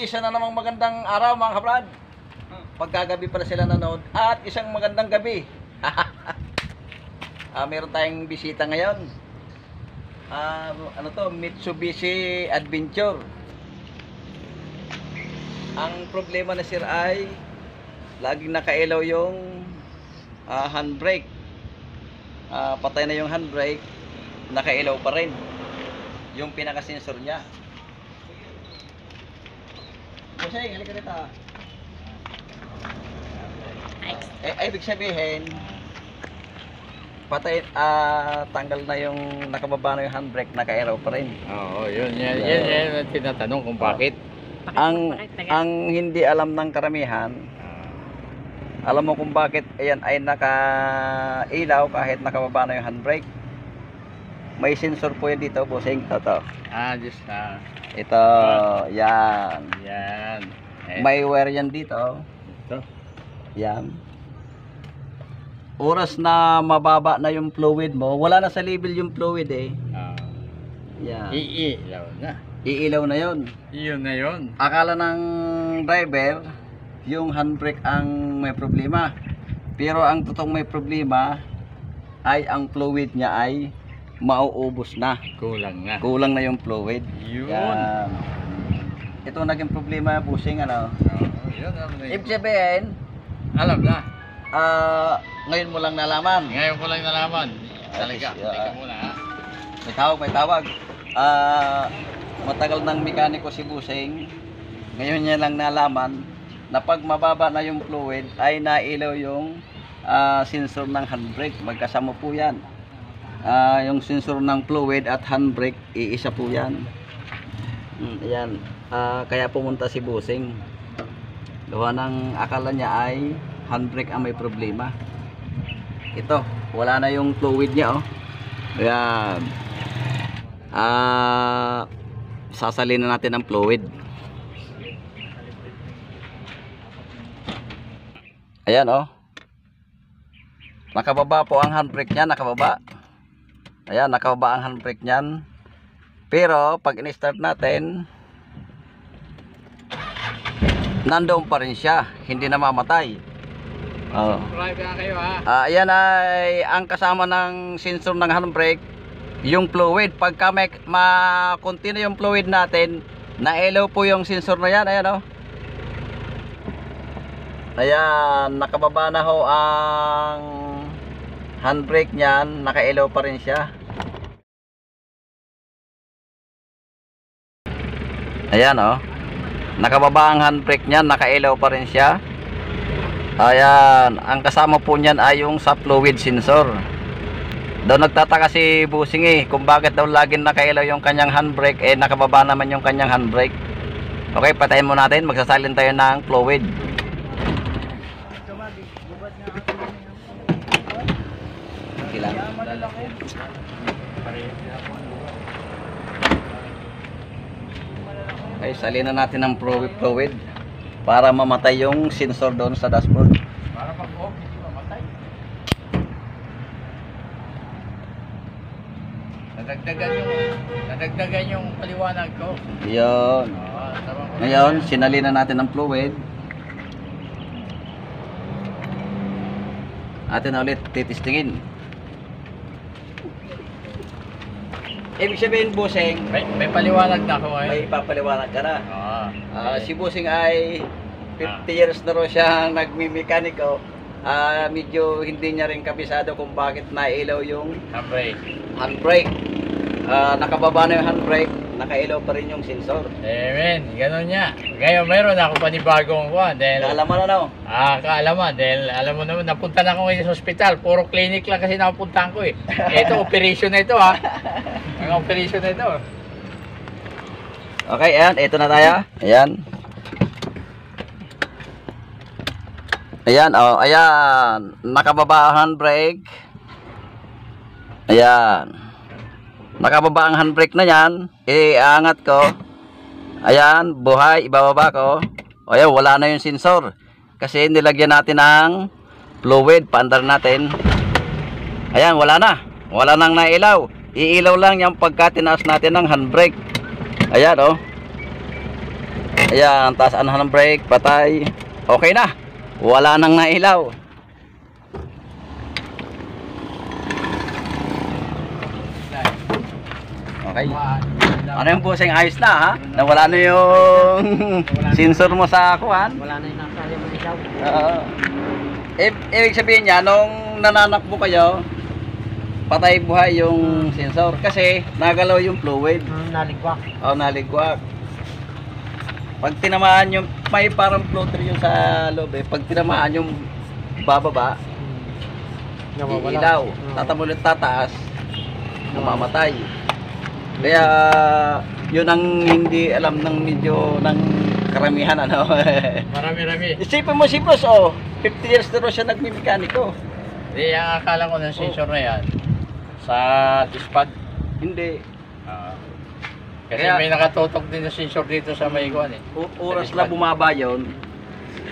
isa na namang magandang araw mga kabrad. Pagkagabi pala sila nanood at isang magandang gabi. Meron tayong bisita ngayon. Ano to? Mitsubishi Adventure. Ang problema na sir ay laging nakailaw yung handbrake. Patay na yung handbrake, nakailaw pa rin yung pinaka-sensor niya. Kasi halika dito. Ibig sabihin patay, tanggal na yung nakababa na yung handbrake, nakailaw pa rin. Oo, yan ang tinatanong kung bakit. Ang hindi alam ng karamihan, alam mo kung bakit ayan ay nakailaw kahit nakababa na yung handbrake. May sensor po yan dito, bossing. Ito. Just na. Ito, yan. Yan. May wire yan dito. Ito. Yan. Oras na mababa na yung fluid mo, wala na sa level yung fluid eh. Yan. Iilaw na. Iilaw na yon. Iyon na yon. Akala ng driver, yung handbrake ang may problema. Pero ang totoong may problema ay ang fluid niya ay mauubos na. Kulang na. Kulang na yung fluid. Yun. Yan. Ito naging problema, busing ano. Yun. Ibig sabihin, alam na. ngayon mo lang nalaman. Ngayon ko lang nalaman. Talaga. Okay, Teka muna ha. May tawag. Matagal ng mekaniko si busing. Ngayon niya lang nalaman na pag mababa na yung fluid ay nailaw yung sensor ng handbrake. Magkasama po yan. Yung sensor ng fluid at handbrake, iisa po yan. Ayan. Kaya pumunta si busing. Gawa ng akala niya ay handbrake ang may problema. Ito, wala na yung fluid niya, oh. Ayan. Sasalin na natin ang fluid. Ayan, oh. Nakababa po ang handbrake niya, nakababa. Ayan, nakababa ang handbrake niyan. Pero pag in-start natin, nandoon pa rin siya, hindi na mamatay. Drive na kayo ha. Ayan ay ang kasama ng sensor ng handbrake, yung fluid. Pagka may makunti na yung fluid natin, nailaw po yung sensor na yan. Ayan, oh. Ayan, nakababa na ho ang handbrake niyan, nakailaw pa rin siya. Ayan, oh. Nakababa ang handbrake niyan, nakailaw pa rin siya. Ayan, ang kasama po niyan ay yung sa fluid sensor. Daw nagtataka si busing eh kung bakit daw laging nakailaw yung kanyang handbrake, eh nakababa naman yung kanyang handbrake. Okay, patayin mo natin, magsasalin tayo ng fluid. Okay, salin na natin ng fluid para mamatay yung sensor doon sa dashboard. Para pag-off, hindi mamatay. Nadagdagan yung paliwanag ko. Yun. Ngayon, sinalin na natin ng fluid. Atin na ulit titistingin. Ibig sabihin, busing, May paliwanag na ako ngayon. may ipapaliwanag ka na. Si busing ay 50 Ah. years na rin siya nagmi-mekaniko. Medyo hindi niya rin kabisado kung bakit nailaw yung handbrake. Nakababa na yung handbrake, nakailaw pa rin yung sensor. Amen, ganun niya. Ngayon meron ako panibagong kuha. Kaalaman na, no? Kaalaman. Dahil alam mo naman, napunta na ako ngayon sa ospital. Puro clinic lang kasi napuntahan ko eh. Ito, operation na ito ha. Ang operation na ito. Okay, ayan, ito na tayo. Ayan. Ayan, oh, ayan. Nakababa ang handbrake. Ayan. Nakababa ang handbrake na yan. Iangat ko. Ayan, buhay, ibababa ko. Ayan, wala na yung sensor. Kasi nilagyan natin ng fluid, paandar natin. Ayan, wala na. Wala nang nailaw. Iilaw lang yung pagka tinaas natin ng handbrake. Ayan, oh. Ayan, taas ang handbrake, patay. Okay na. Wala nang nailaw. Okay. Ano yung busing ayos na ha? Nawala na yung sensor mo sa kuhan. Wala na yung nakasali mo ilaw. Oo. Ibig sabihin niya, nung nananakbo kayo, patay buhay yung sensor. Kasi nagalaw yung fluid. Naligwak. O naligwak. Pag tinamaan yung, may parang floater yung sa loob eh. Pag tinamaan yung bababa, ilaw. Tatamulot tataas, mamamatay. Kaya yun ang hindi alam ng medyo ng karamihan ano. Marami-rami. Isipin mo si boss, oh, 50 years na rin siya nagmimekaniko. Hindi, ang akala ko ng sensor na yan sa dispad. Hindi. Kasi Kaya- may nakatutok din na sensor dito sa may kuwan eh. Oras na bumaba yun,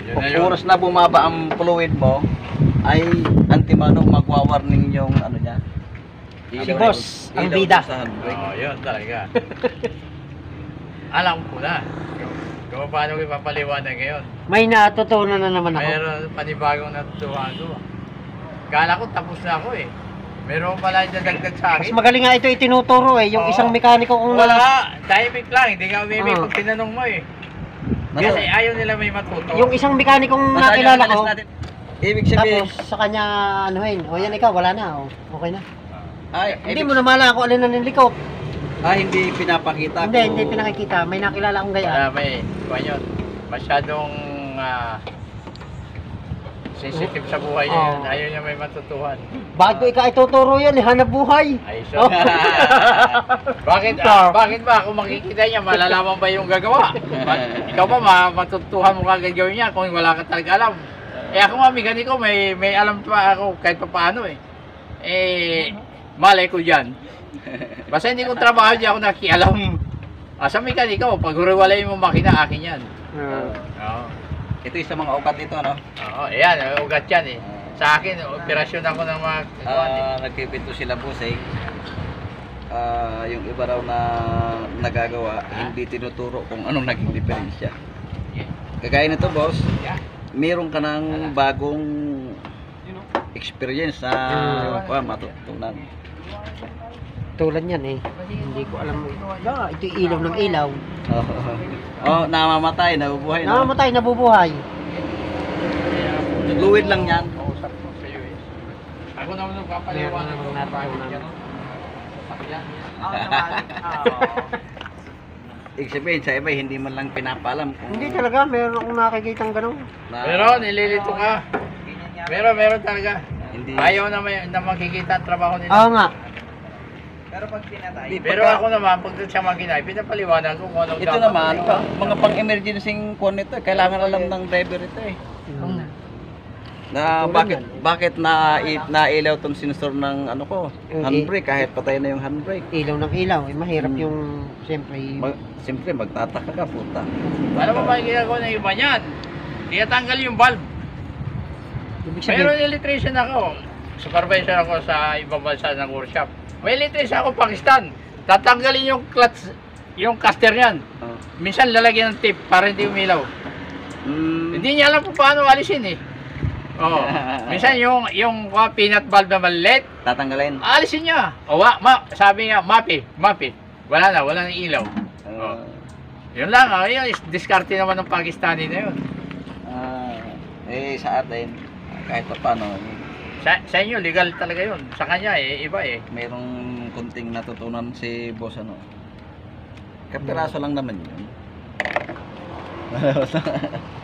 Yun na yun. oras na bumaba ang fluid mo, ay antimano magwa-warning yung ano niya. Si boss, ang bida. Sa handbrake. Yun talaga. Alam ko na. Kung paano ko ipapaliwanag ngayon. May natutunan na naman ako. Meron panibagong natutuhan ko. Kala ko tapos na ako eh. Meron pala yung dadagdag sa Mas akin. magaling nga ito itinuturo eh. Yung Oo. isang mekaniko kung Wala, timing lang. Hindi ka umimik Oo. pag tinanong mo eh. Nasa- Kasi ayaw nila may matuto. yung isang mekanikong Nasaan yung nakilala alis ko. natin? Ibig sabihin, Tapos sa kanya anuhin. O yan ikaw, wala na. O, okay na. Hindi mo na mala kung alin na nilikot. hindi pinapakita Hindi pinakikita. May nakilala akong Wala gaya. may, kuha yun. Masyadong sensitive sa buhay niya yun. Oo. Ayaw niya may matutuhan. Bakit ko ikaw ituturo yan? Hanap buhay. Ay, so. Bakit ba? Kung makikita niya, malalaman ba yung gagawa? Ikaw ba, matutuhan mo kagad gawin niya kung wala ka talaga alam. Eh ako nga, mekaniko, may alam pa ako kahit pa paano eh. Malay ko dyan. Basta hindi ko trabaho, di ako nakialam. Sa mekaniko, pag huriwalay mo makina, akin yan. Oo. ito yung sa mga ukat ito, no? Oo, ayan, ugat yan eh. Sa akin, operasyon ako ng mga Nagpipinto sila busing. Yung iba raw na nagagawa, hindi tinuturo kung anong naging diferensya. Kagaya nito, boss, Yeah. meron ka ng bagong experience na matutunan. Tulad yan eh. Hindi ko alam. Ito yung ilaw ng ilaw. Namamatay, nabubuhay na. Namamatay, nabubuhay. Fluid lang yan. Kausap ko sa iyo eh. Ako naman nung papaliwanag ko Meron naman natutunan. Ibig sabihin, sa iba, hindi man lang pinapaalam kung Hindi talaga, meron akong nakikitang ganun. Pero nililito ka. Meron talaga. Hindi. Ayaw na makikita ang trabaho nila. Oo nga. Hindi, Pero pagka- ako naman, pag doon siya makinay, pinapaliwanag ko kung anong Ito dapat naman, gawin. mga pang-emergency kung ito, kailangan alam ng driver ito eh. Na bakit nailaw tong sensor ng ano ko, handbrake kahit patay na yung handbrake. Ilaw ng ilaw. Mahirap yung, siyempre, Siyempre magtataka ka puta. Alam mo ba yung ginagawa ng iba niyan? Tinatanggal yung valve. ibig Meron sabihin, electrician ako. Supervisor ako sa ibang bansa ng workshop. May electrician ako Pakistan. Tatanggalin yung clutch, yung caster niyan. Minsan lalagyan ng tape para hindi umilaw. Hindi niya alam kung paano alisin eh. Oo. Minsan yung peanut valve na maliit, Tatanggalin. alisin niya. Sabi niya, mapi. Wala na ilaw. Yun lang, yun, diskarte naman ng Pakistani na yun. Sa atin, kahit pa paano, Sa inyo, legal talaga yun. Sa kanya, iba eh. mayroong kunting natutunan si boss ano. Kapiraso lang naman yun.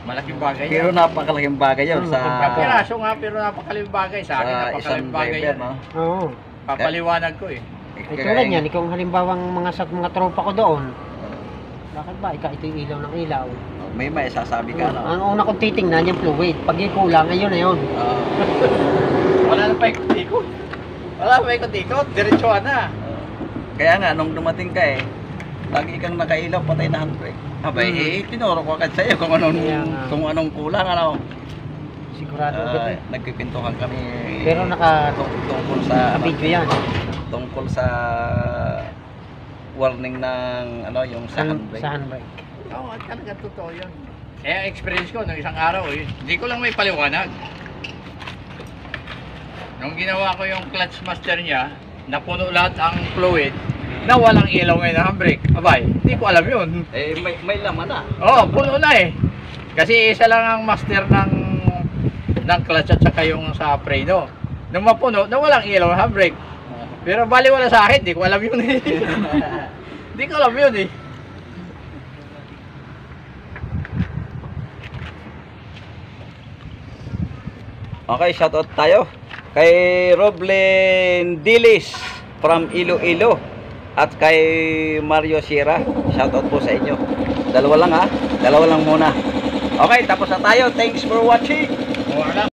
Malaking bagay Pero yan. napakalaking bagay yun sa Kapiraso nga, pero napakalaking bagay. Sa akin, isang napakalaking bagay driver, yan. no? oo. Papaliwanag ko eh. Ay, tulad yan, ikaw halimbawang mga tropa ko doon. Bakit ba? Ito yung ilaw ng ilaw. May sasabi ka, no? Ang una kong titingnan yung fluid. Pag yung kulang, ayun na yun. Wala na pa ikot-ikot. Wala pa ikot-ikot. Diretsuhan na. Kaya nga, nung dumating ka lagi kang nakailaw, patay na handbrake. Abay, tinuro ko agad sa'yo kung anong kulang, ano. Sigurado agad eh. Nagpipintuhan kami. Pero tungkol sa video yan. tungkol sa warning ng yung sa handbrake. Sa handbrake. Oo, talaga totoo yun. Eh, experience ko nung isang araw, hindi ko lang may paliwanag. Nung ginawa ko yung clutch master niya, napuno lahat ang fluid, na walang ilaw ngayon na handbrake. Abay, hindi ko alam yun. Eh, may laman na. Oo, puno na eh. Kasi isa lang ang master ng clutch at saka yung sa preno. Nung mapuno, na walang ilaw na handbrake. Pero bali wala sa akin, hindi ko alam yun eh. Hindi ko alam yun eh. Okay, shoutout tayo kay Roblen Dilis from Iloilo at kay Mario Sierra. Shoutout po sa inyo. Dalawa lang ha. Dalawa lang muna. Okay, tapos na tayo. Thanks for watching. Wala.